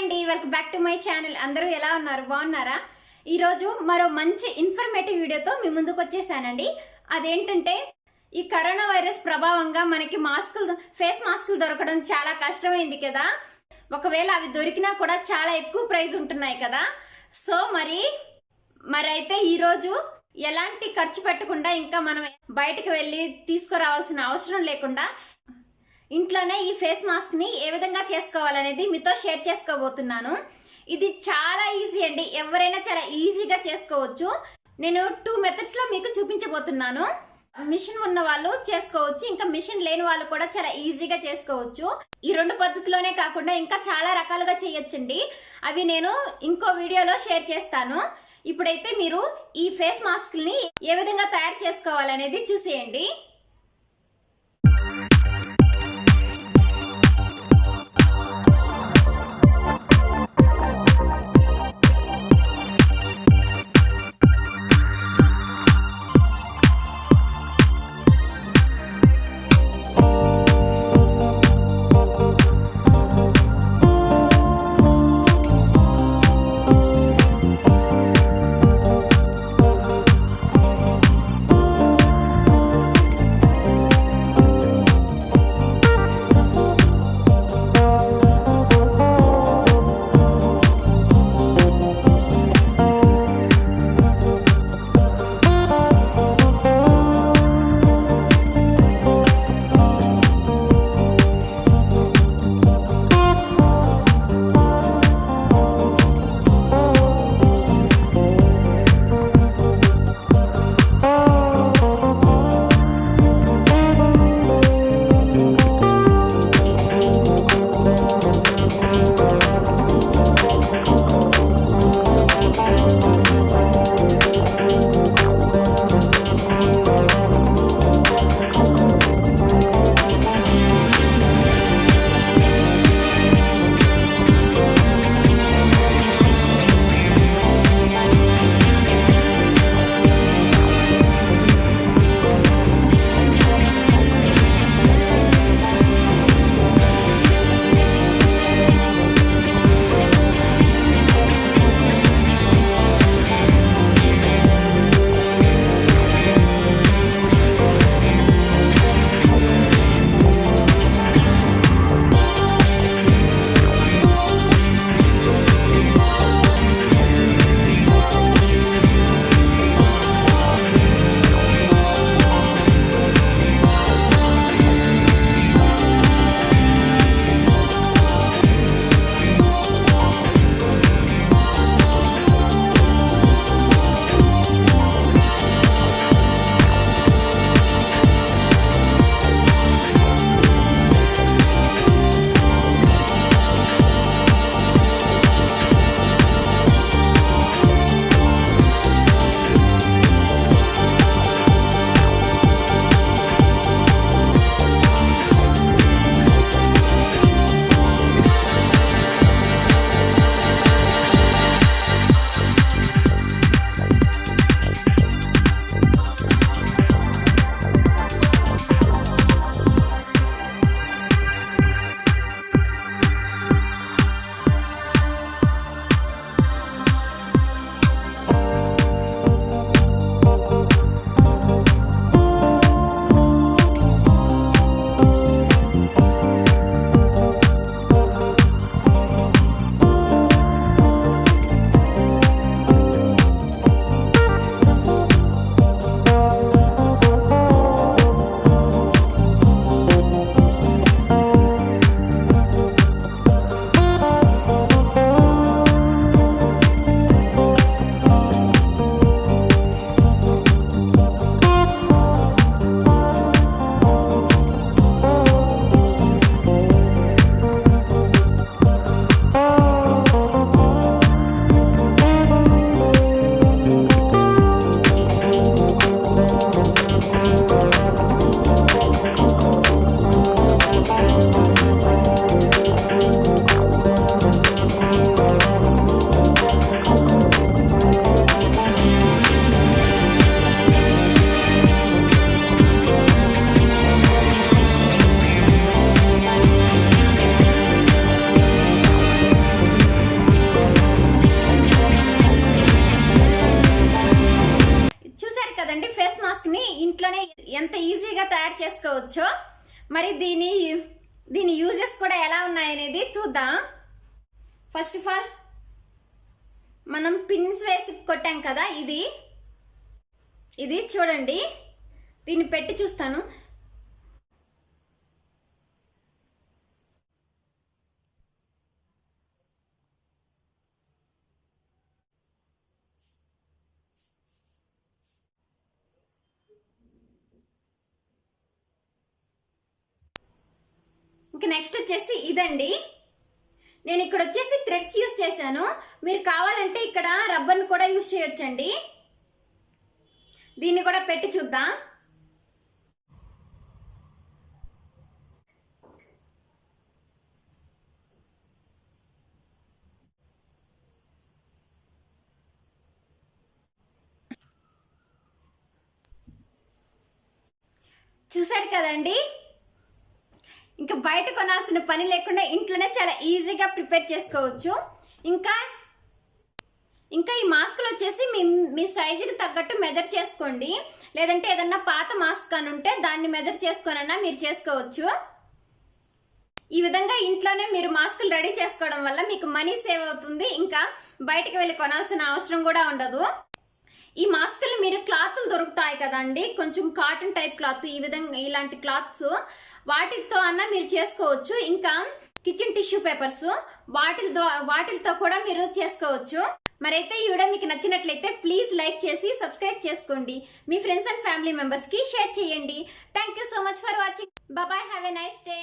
అండి, welcome back to my channel. అందరూ ఎలా ఉన్నారు? బాగున్నారా? ఈరోజు మరో మంచి ఇన్ఫర్మేటివ్ వీడియోతో మీ ముందుకు వచ్చేసానండి. అదేంటంటే ఈ కరోనా వైరస్ ప్రభావంగా మనకి ఫేస్ మాస్కులు దొరకడం చాలా కష్టమైంది కదా. ఒకవేళ అవి దొరికినా కూడా చాలా ఎక్కువ ప్రైస్ ఉంటున్నాయి కదా. సో మరి అయితే ఈరోజు ఎలాంటి ఖర్చు పెట్టకుండా, ఇంకా మనం బయటకు వెళ్ళి తీసుకురావాల్సిన అవసరం లేకుండా ఇంట్లోనే ఈ ఫేస్ మాస్క్ ని ఏ విధంగా చేసుకోవాలనేది మీతో షేర్ చేసుకోబోతున్నాను. ఇది చాలా ఈజీ అండి, ఎవరైనా చాలా ఈజీగా చేసుకోవచ్చు. నేను 2 మెథడ్స్ లో మీకు చూపించబోతున్నాను. మిషన్ ఉన్న వాళ్ళు చేసుకోవచ్చు, ఇంకా మిషన్ లేని వాళ్ళు కూడా చాలా ఈజీగా చేసుకోవచ్చు. ఈ 2 పద్ధతిలోనే కాకుండా ఇంకా చాలా రకాలుగా చేయొచ్చండి. అవి నేను ఇంకో వీడియోలో షేర్ చేస్తాను. ఇప్పుడైతే మీరు ఈ ఫేస్ మాస్క్ ని ఏ విధంగా తయారు చేసుకోవాలనేది చూసేయండి. మరి దీని యూజెస్ కూడా ఎలా ఉన్నాయనేది చూద్దాం. ఫస్ట్ ఆఫ్ ఆల్ మనం పిన్స్ వేసి కొట్టాం కదా, ఇది చూడండి, దీన్ని పెట్టి చూస్తాను. ఇంకా నెక్స్ట్ వచ్చేసి ఇదండి. నేను ఇక్కడ వచ్చేసి థ్రెడ్స్ యూస్ చేశాను. మీరు కావాలంటే ఇక్కడ రబ్బర్ని కూడా యూస్ చేయొచ్చండి. దీన్ని కూడా పెట్టి చూద్దాం. చూసారు కదండి, ఇంకా బయట కొనాల్సిన పని లేకుండా ఇంట్లోనే చాలా ఈజీగా ప్రిపేర్ చేసుకోవచ్చు. ఇంకా ఈ మాస్కులు వచ్చేసి మీ సైజుకి తగ్గట్టు మెజర్ చేసుకోండి. లేదంటే ఏదన్నా పాత మాస్క్ అని ఉంటే దాన్ని మెజర్ చేసుకోనన్నా మీరు చేసుకోవచ్చు. ఈ విధంగా ఇంట్లోనే మీరు మాస్కులు రెడీ చేసుకోవడం వల్ల మీకు మనీ సేవ్ అవుతుంది. ఇంకా బయటకు వెళ్ళి కొనాల్సిన అవసరం కూడా ఉండదు. ఈ మాస్కులు మీరు క్లాత్లు దొరుకుతాయి కదండి, కొంచెం కాటన్ టైప్ క్లాత్, ఈ విధంగా ఇలాంటి క్లాత్స్ వాటితో అన్నా మీరు చేసుకోవచ్చు. ఇంకా కిచెన్ టిష్యూ పేపర్స్ వాటితో కూడా మీరు చేసుకోవచ్చు. మరైతే ఈ వీడియో మీకు నచ్చినట్లయితే ప్లీజ్ లైక్ చేసి సబ్స్క్రైబ్ చేసుకోండి. మీ ఫ్రెండ్స్ అండ్ ఫ్యామిలీ మెంబర్స్ కి షేర్ చేయండి. Thank you so much for watching. Bye, have a nice day.